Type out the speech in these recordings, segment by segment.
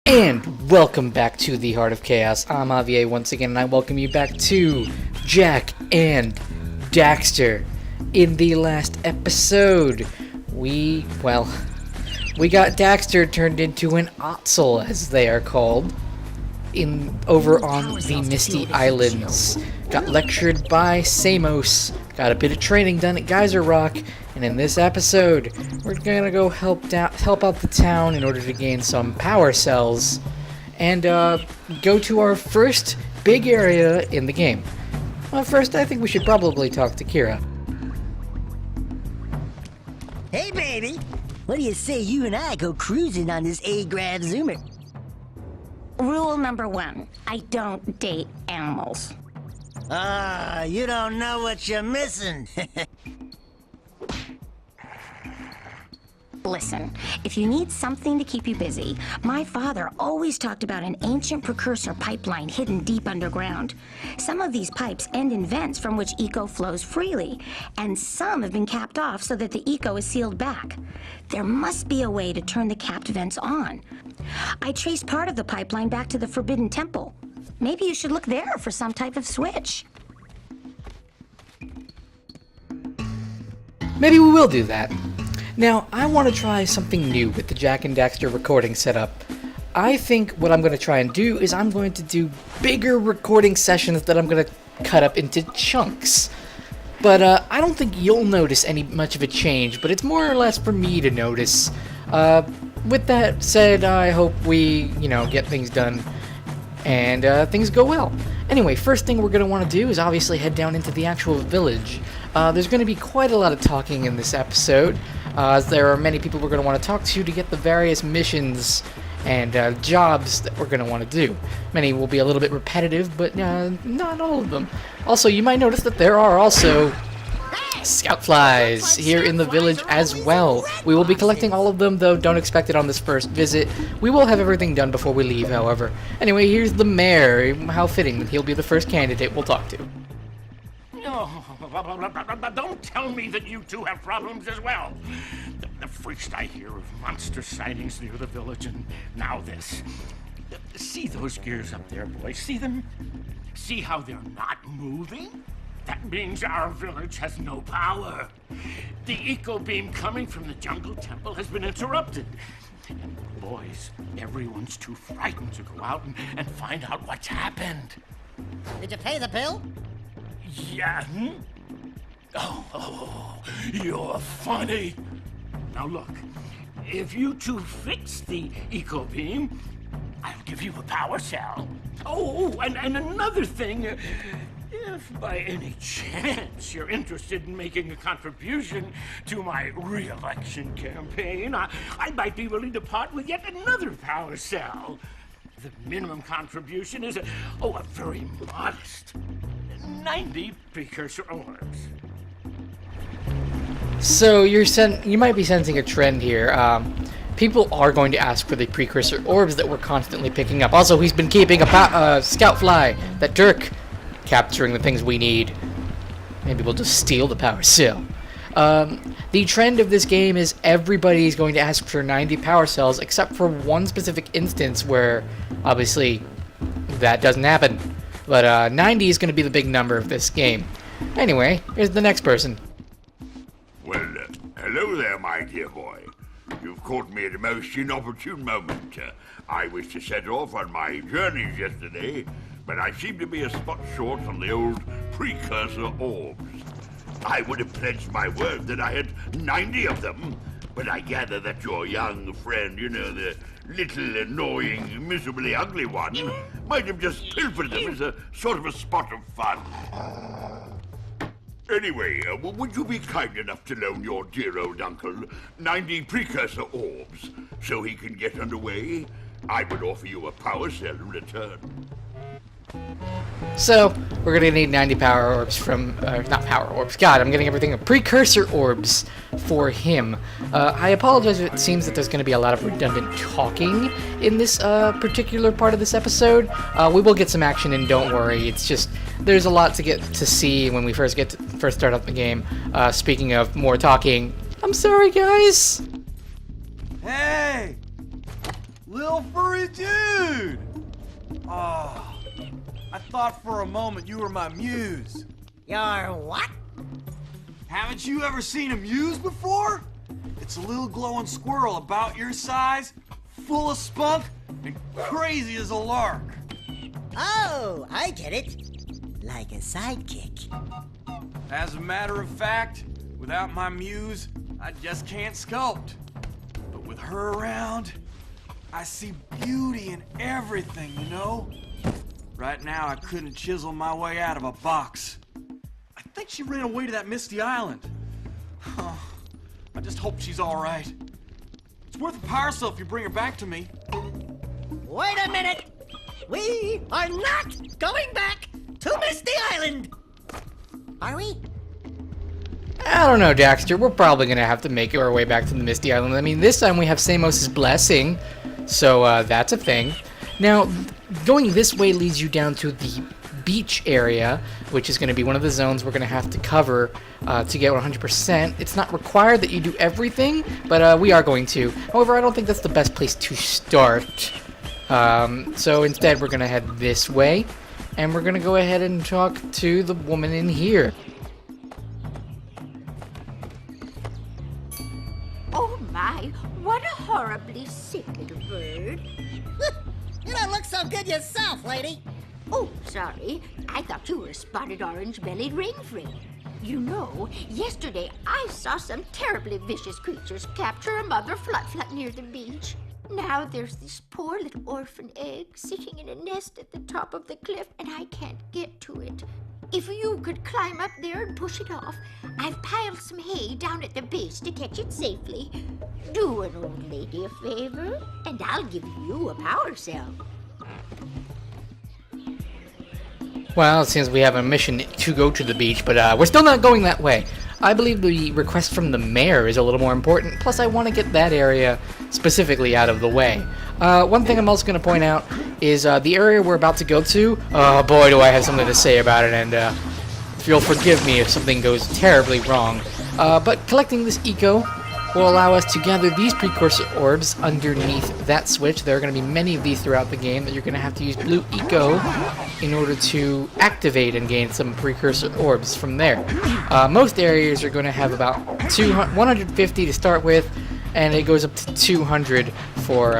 And welcome back to the Heart of Chaos. I'm Javier once again, and I welcome you back to Jak and Daxter. In the last episode, we got Daxter turned into an Otzel, as they are called, over on the Misty Islands. Got lectured by Samos, got a bit of training done at Geyser Rock, and in this episode, we're gonna go help out the town in order to gain some power cells, and go to our first big area in the game. Well, first, I think we should probably talk to Kira. Hey, baby! What do you say you and I go cruising on this A-Grav Zoomer? Rule number 1, I don't date animals. Ah, you don't know what you're missing. Listen, if you need something to keep you busy, my father always talked about an ancient precursor pipeline hidden deep underground. Some of these pipes end in vents from which eco flows freely, and some have been capped off so that the eco is sealed back. There must be a way to turn the capped vents on. I traced part of the pipeline back to the Forbidden Temple. Maybe you should look there for some type of switch. Maybe we will do that. Now, I want to try something new with the Jak and Daxter recording setup. I think what I'm going to try and do is I'm going to do bigger recording sessions that I'm going to cut up into chunks. But I don't think you'll notice much of a change, but it's more or less for me to notice. With that said, I hope we, get things done and things go well. Anyway, first thing we're going to want to do is obviously head down into the actual village. There's going to be quite a lot of talking in this episode, as there are many people we're going to want to talk to get the various missions and jobs that we're going to want to do. Many will be a little bit repetitive, but not all of them. Also, you might notice that there are also scout flies here in the village as well. We will be collecting all of them, though don't expect it on this first visit. We will have everything done before we leave, however. Anyway, here's the mayor. How fitting that he'll be the first candidate we'll talk to. Don't tell me that you two have problems as well. The first I hear of monster sightings near the village, and now this. See those gears up there, boys? See them? See how they're not moving? That means our village has no power. The eco beam coming from the jungle temple has been interrupted. And boys, everyone's too frightened to go out and find out what's happened. Did you pay the bill? Yeah. Oh, you're funny. Now look, if you two fix the eco beam, I'll give you a power cell. Oh, and another thing, if by any chance you're interested in making a contribution to my re-election campaign, I might be willing to part with yet another power cell. The minimum contribution is a very modest 90 precursor orbs. So you might be sensing a trend here. People are going to ask for the precursor orbs that we're constantly picking up. Also, he's been keeping a scout fly, that Dirk, capturing the things we need. Maybe we'll just steal the power cell. The trend of this game is everybody's going to ask for 90 power cells, except for one specific instance where, obviously, that doesn't happen. But 90 is going to be the big number of this game. Anyway, here's the next person. Well, hello there, my dear boy. You've caught me at a most inopportune moment. I was to set off on my journeys yesterday, but I seem to be a spot short on the old precursor orbs. I would have pledged my word that I had 90 of them, but I gather that your young friend, the little annoying, miserably ugly one, might have just pilfered them as a sort of a spot of fun. Anyway, would you be kind enough to loan your dear old uncle 90 precursor orbs so he can get underway? I would offer you a power cell in return. So, we're gonna need 90 power orbs from, not power orbs, God, I'm getting everything, precursor orbs for him. I apologize if it seems that there's gonna be a lot of redundant talking in this, particular part of this episode. We will get some action in, don't worry, it's just, there's a lot to get to see when we first start out the game. Speaking of more talking, I'm sorry guys! Hey! Little little furry dude! Oh, I thought for a moment you were my muse. Your what? Haven't you ever seen a muse before? It's a little glowing squirrel about your size, full of spunk, and crazy as a lark. Oh, I get it. Like a sidekick. As a matter of fact, without my muse, I just can't sculpt. But with her around, I see beauty in everything, you know? Right now, I couldn't chisel my way out of a box. I think she ran away to that misty island. Huh. I just hope she's all right. It's worth a parcel if you bring her back to me. Wait a minute. We are not going back to Misty Island. Are we? I don't know, Daxter. We're probably gonna have to make our way back to the Misty Island. I mean, this time we have Samos' blessing, so that's a thing. Now, going this way leads you down to the beach area, which is going to be one of the zones we're going to have to cover to get 100%. It's not required that you do everything, but we are going to. However, I don't think that's the best place to start. So instead, we're going to head this way, and we're going to go ahead and talk to the woman in here. Oh my, what a horribly sick little bird. You don't look so good yourself, lady. Oh, sorry. I thought you were a spotted orange-bellied rainfree. You know, yesterday I saw some terribly vicious creatures capture a mother flut-flut near the beach. Now there's this poor little orphan egg sitting in a nest at the top of the cliff, and I can't get to it. If you could climb up there and push it off, I've piled some hay down at the base to catch it safely. Do an old lady a favor, and I'll give you a power cell. Well, it seems we have a mission to go to the beach, but we're still not going that way. I believe the request from the mayor is a little more important, plus I want to get that area specifically out of the way. One thing I'm also going to point out is the area we're about to go to. Oh boy, do I have something to say about it, and if you'll forgive me if something goes terribly wrong. But collecting this eco will allow us to gather these precursor orbs underneath that switch. There are going to be many of these throughout the game that you're going to have to use blue eco in order to activate and gain some precursor orbs from there. Most areas are going to have about 150 to start with, and it goes up to 200 for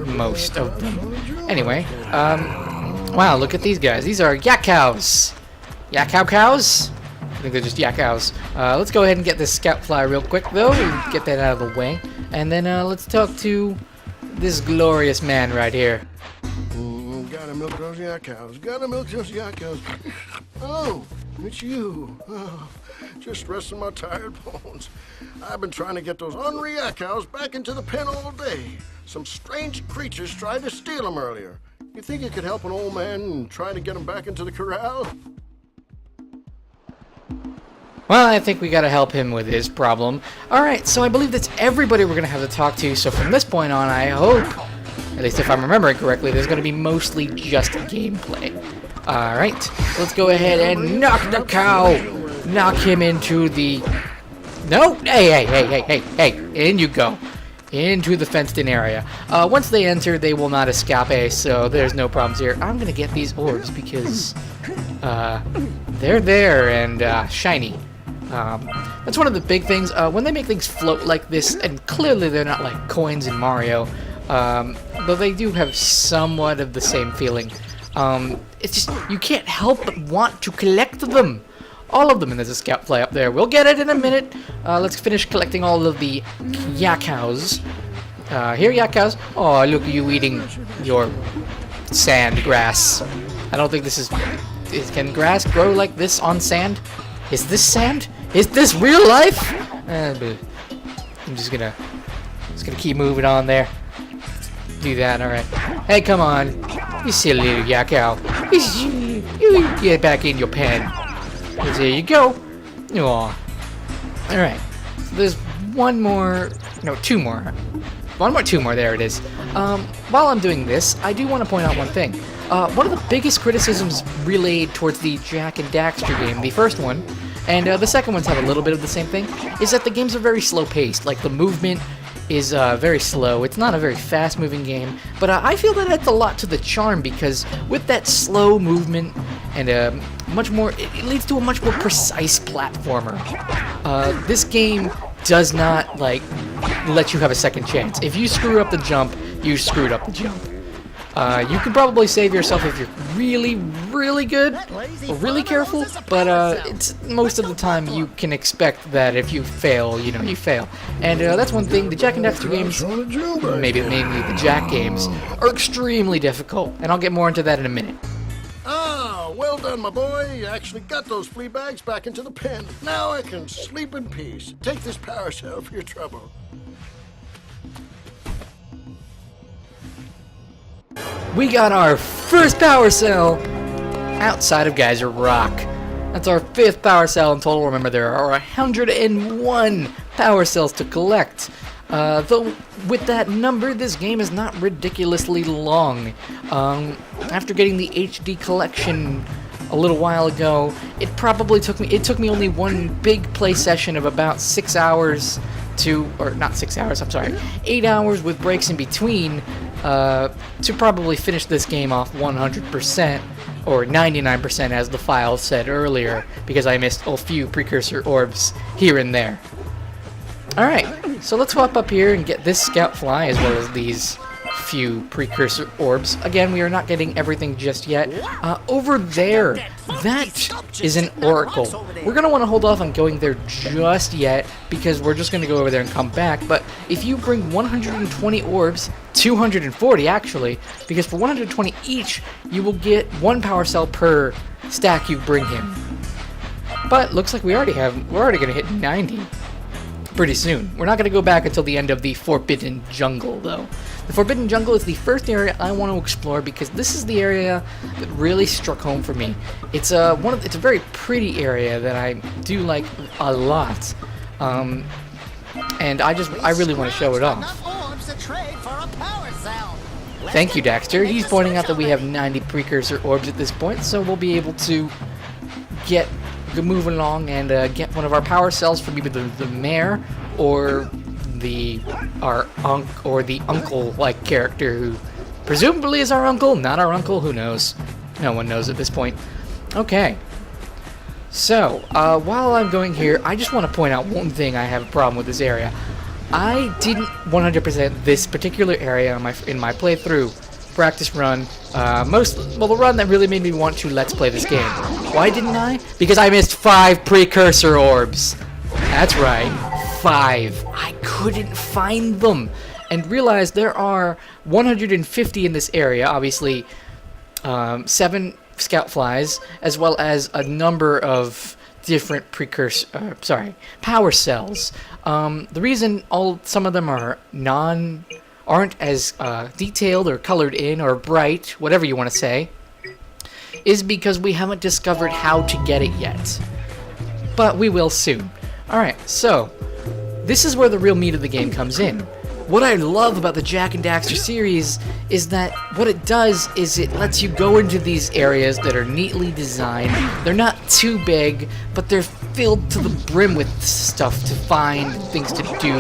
most of them. Anyway, wow, look at these guys. These are yak cows. Yak cows? I think they're just yak cows. Let's go ahead and get this scout fly real quick, though, and get that out of the way. And then let's talk to this glorious man right here. Gotta milk those yak cows. Gotta milk those yak cows. Oh, it's you. Oh, just resting my tired bones. I've been trying to get those ornery yak cows back into the pen all day. Some strange creatures tried to steal them earlier. You think you could help an old man and try to get them back into the corral? Well, I think we gotta help him with his problem. Alright, so I believe that's everybody we're gonna have to talk to, so from this point on, I hope, at least if I'm remembering correctly, there's gonna be mostly just gameplay. Alright, let's go ahead and knock the cow! Knock him into the... No! Hey, in you go. Into the fenced-in area. Once they enter, they will not escape, so there's no problems here. I'm gonna get these orbs because, they're there and, shiny. That's one of the big things. When they make things float like this, and clearly they're not like coins in Mario, though they do have somewhat of the same feeling. It's just, you can't help but want to collect them. All of them, and there's a scout fly up there. We'll get it in a minute. Let's finish collecting all of the yak cows. Here, yak cows. Oh, look at you eating your sand grass. I don't think this is... Can grass grow like this on sand? Is this sand? Is this real life? I'm just gonna keep moving on there. Do that, alright. Hey, come on. You silly little yak cow. You get back in your pen. There you go. Aw. Alright. So there's one more... No, two more. One more, two more. There it is. While I'm doing this, I do want to point out one thing. One of the biggest criticisms relayed towards the Jak and Daxter game, the first one, and the second one's have a little bit of the same thing, is that the games are very slow-paced. Like, the movement is very slow. It's not a very fast-moving game, but I feel that adds a lot to the charm because with that slow movement and it leads to a much more precise platformer. This game does not like let you have a second chance. If you screw up the jump, you screwed up the jump. You can probably save yourself if you're really, really good or really careful, but it's most of the time you can expect that if you fail, you know, you fail. And that's one thing, the Jak and Daxter games, maybe mainly the Jak games, are extremely difficult, and I'll get more into that in a minute. Ah, well done, my boy. You actually got those flea bags back into the pen. Now I can sleep in peace. Take this power cell for your trouble. We got our first power cell outside of Geyser Rock. That's our 5th power cell in total. Remember, there are 101 power cells to collect. Though with that number, this game is not ridiculously long. After getting the HD collection a little while ago, it took me only one big play session of about 6 hours or not 6 hours, I'm sorry, 8 hours with breaks in between, to probably finish this game off 100%, or 99% as the file said earlier, because I missed a few precursor orbs here and there. Alright, so let's hop up here and get this scout fly as well as these few precursor orbs. Again, we are not getting everything just yet. Over there, that is an oracle. We're going to want to hold off on going there just yet because we're just going to go over there and come back. But if you bring 120 orbs, 240 actually, because for 120 each, you will get 1 power cell per stack you bring him. But looks like we're already going to hit 90 pretty soon. We're not going to go back until the end of the Forbidden Jungle, though. The Forbidden Jungle is the first area I want to explore because this is the area that really struck home for me. It's a very pretty area that I do like a lot, and I really want to show it off. Thank you, Daxter. He's pointing out that we have 90 precursor orbs at this point, so we'll be able to get moving along and get one of our power cells from either the mayor or the uncle-like character who presumably is our uncle, not our uncle, who knows? No one knows at this point. Okay. So, while I'm going here, I just want to point out one thing I have a problem with this area. I didn't 100% this particular area in my playthrough practice run. The run that really made me want to let's play this game. Why didn't I? Because I missed 5 precursor orbs. That's right, 5. I couldn't find them, and realized there are 150 in this area. Obviously, 7 scout flies, as well as a number of different power cells. The reason some of them aren't as detailed or colored in or bright, whatever you want to say, is because we haven't discovered how to get it yet. But we will soon. Alright, so this is where the real meat of the game comes in. What I love about the Jak and Daxter series is that what it does is it lets you go into these areas that are neatly designed. They're not too big, but they're filled to the brim with stuff to find, things to do,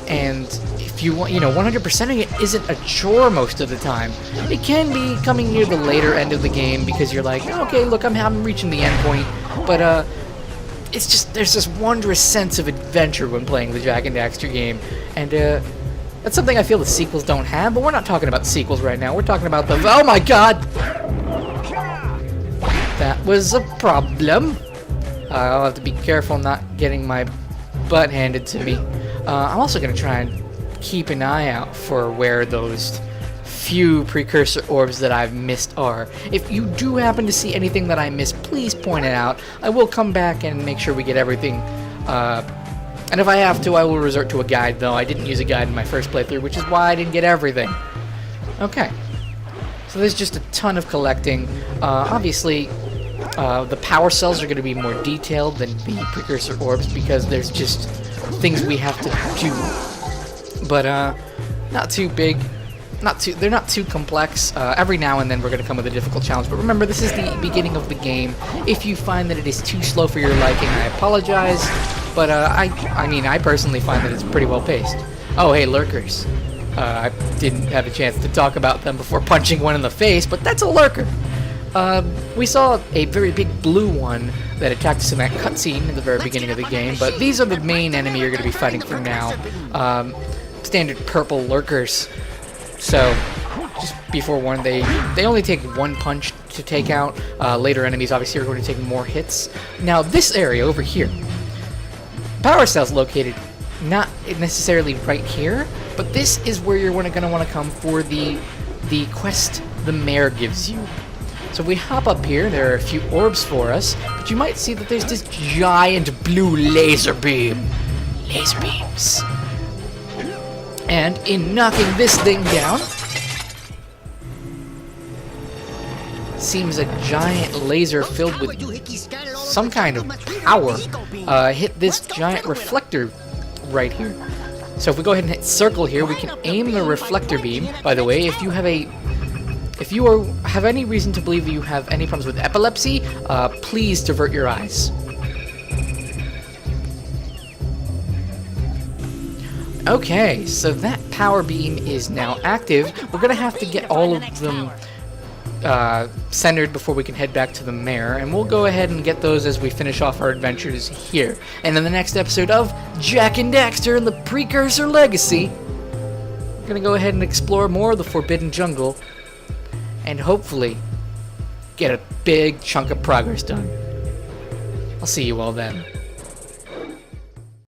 and if you want, 100%ing it isn't a chore most of the time. It can be coming near the later end of the game because you're like, okay, look, I'm reaching the end point, but it's just, there's this wondrous sense of adventure when playing the Jak and Daxter game, and that's something I feel the sequels don't have, but we're not talking about the sequels right now. We're talking about the... Oh my god! That was a problem. I'll have to be careful not getting my butt handed to me. I'm also going to try and keep an eye out for where those few precursor orbs that I've missed are. If you do happen to see anything that I missed, please point it out. I will come back and make sure we get everything. And if I have to, I will resort to a guide, though. I didn't use a guide in my first playthrough, which is why I didn't get everything. Okay. So there's just a ton of collecting. Obviously, the power cells are going to be more detailed than the precursor orbs because there's just things we have to do. But not too big. They're not too complex. Every now and then we're going to come with a difficult challenge. But remember, this is the beginning of the game. If you find that it is too slow for your liking, I apologize. But I personally find that it's pretty well paced. Oh, hey, lurkers. I didn't have a chance to talk about them before punching one in the face, but that's a lurker. We saw a very big blue one that attacked us in that cutscene at the very beginning of the game, but these are the main enemy you're going to be fighting for now. Standard purple lurkers. So, just be forewarned, they only take one punch to take out. Later enemies obviously are going to take more hits. Now, this area over here, Power Cell's located not necessarily right here, but this is where you're going to want to come for the quest the mayor gives you. So if we hop up here, there are a few orbs for us, but you might see that there's this giant blue laser beam. Laser beams. And in knocking this thing down, seems a giant laser filled with some kind of power hit this giant reflector right here. So if we go ahead and hit circle here, we can aim the reflector beam. By the way, if you have any reason to believe that you have any problems with epilepsy, please divert your eyes. Okay, so that power beam is now active. We're gonna have to get all of them centered before we can head back to the mayor, and we'll go ahead and get those as we finish off our adventures here. And in the next episode of Jak and Daxter and the Precursor Legacy, we're gonna go ahead and explore more of the Forbidden Jungle and hopefully get a big chunk of progress done. I'll see you all then.